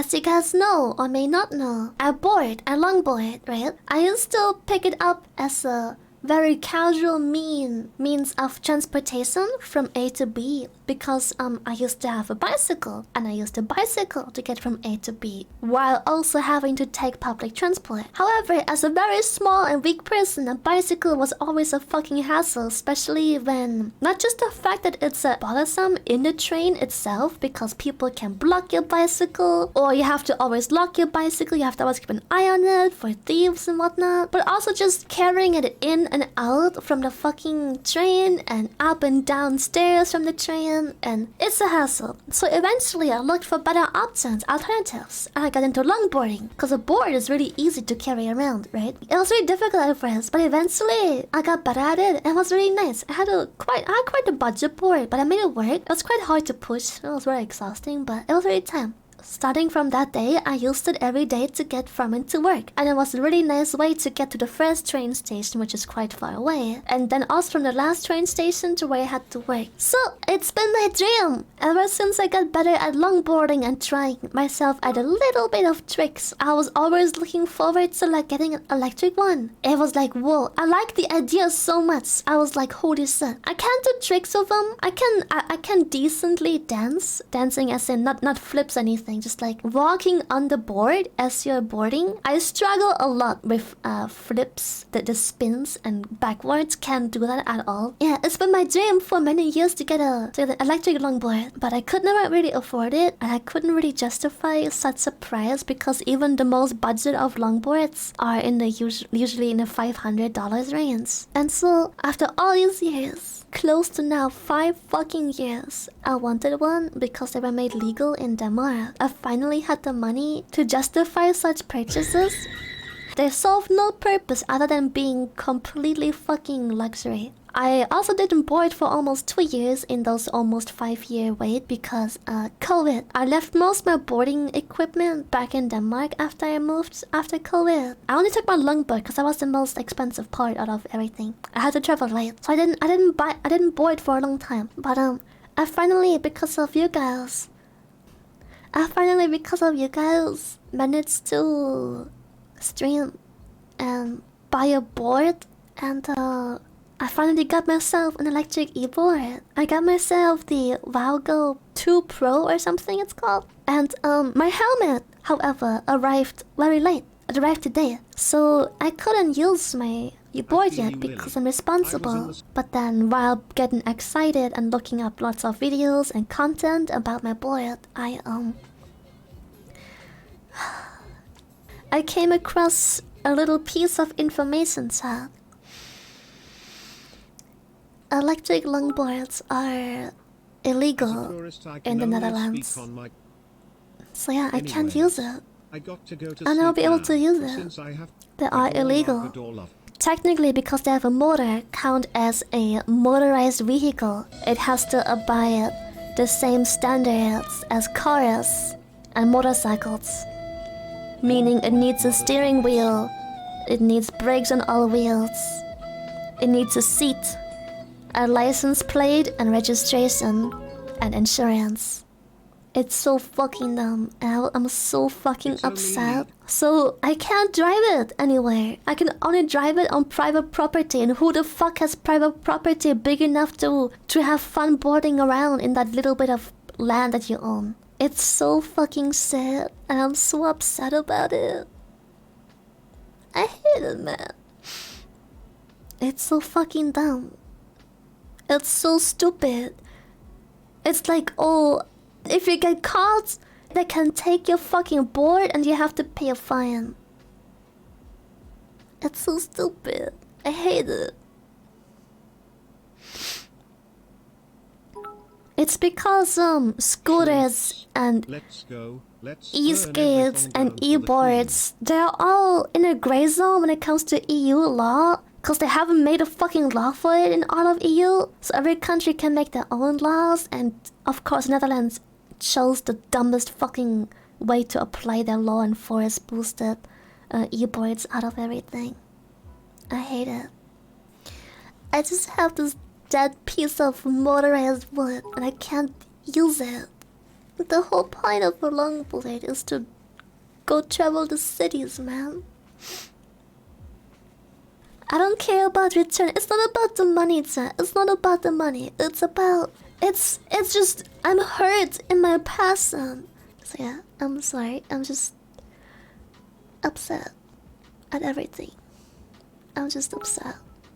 as you guys know or may not know, a longboard, right? I used to pick it up as a very casual means of transportation from A to B because I used to have a bicycle and I used to bicycle to get from A to B while also having to take public transport. However, as a very small and weak person, a bicycle was always a fucking hassle, especially when not just the fact that it's bothersome in the train itself because people can block your bicycle or you have to always lock your bicycle, you have to always keep an eye on it for thieves and whatnot, but also just carrying it in and out from the fucking train and up and down stairs from the train, and it's a hassle. So eventually I looked for better options, alternatives, and I got into longboarding because a board is really easy to carry around, right? It was really difficult at first, but eventually I got better at it and it was really nice. I had quite a budget board, but I made it work. It was quite hard to push. It was very exhausting, but it was really time. Starting from that day, I used it every day to get from and to work. And it was a really nice way to get to the first train station, which is quite far away. And then also from the last train station to where I had to work. So, it's been my dream! Ever since I got better at longboarding and trying myself at a little bit of tricks, I was always looking forward to like getting an electric one. It was like, whoa, I like the idea so much. I was like, holy shit. I can't do tricks with them. I can decently dance. Dancing as in not flips anything. Just like walking on the board as you're boarding. I struggle a lot with flips, the spins and backwards. Can't do that at all. Yeah, it's been my dream for many years to get an electric longboard, but I could never really afford it, and I couldn't really justify such a price because even the most budget of longboards are in the usually in the $500 range. And so after all these years, close to now 5 fucking years, I wanted one because they were made legal in Denmark. I finally had the money to justify such purchases. They serve no purpose other than being completely fucking luxury. I also didn't board for almost 2 years in those almost 5-year wait because COVID. I left most of my boarding equipment back in Denmark after I moved after COVID. I only took my longboard because that was the most expensive part out of everything. I had to travel late, so I didn't board for a long time. But I finally, because of you guys, managed to stream and buy a board, and I finally got myself an electric e-board. I got myself the Valgo 2 Pro or something it's called. And my helmet, however, arrived very late. It arrived today. So I couldn't use my e-board yet because I'm responsible. But then while getting excited and looking up lots of videos and content about my board, I came across a little piece of information chat. Electric longboards are illegal in the Netherlands. So yeah, I can't use it. And I'll be able to use it. They are illegal. Technically, because they have a motor, count as a motorized vehicle. It has to abide the same standards as cars and motorcycles. Meaning it needs a steering wheel, it needs brakes on all wheels, it needs a seat, a license plate and registration, and insurance. It's so fucking dumb, and I'm so fucking upset. So I can't drive it anywhere. I can only drive it on private property, and who the fuck has private property big enough to have fun boarding around in that little bit of land that you own? It's so fucking sad, and I'm so upset about it. I hate it, man. It's so fucking dumb. It's so stupid. It's like, oh, if you get caught, they can take your fucking board and you have to pay a fine. It's so stupid. I hate it. It's because scooters and e-skates and e-boards, they're all in a gray zone when it comes to EU law. Because they haven't made a fucking law for it in all of EU. So every country can make their own laws. And of course Netherlands chose the dumbest fucking way to apply their law and force boosted e-boards out of everything. I hate it. I just have this dead piece of motorized wood and I can't use it. The whole point of a longboard is to go travel the cities, man. I don't care about return. It's not about the money, chat. It's not about the money. It's about... It's just... I'm hurt in my passion. So yeah, I'm sorry. I'm just... upset at everything. I'm just upset.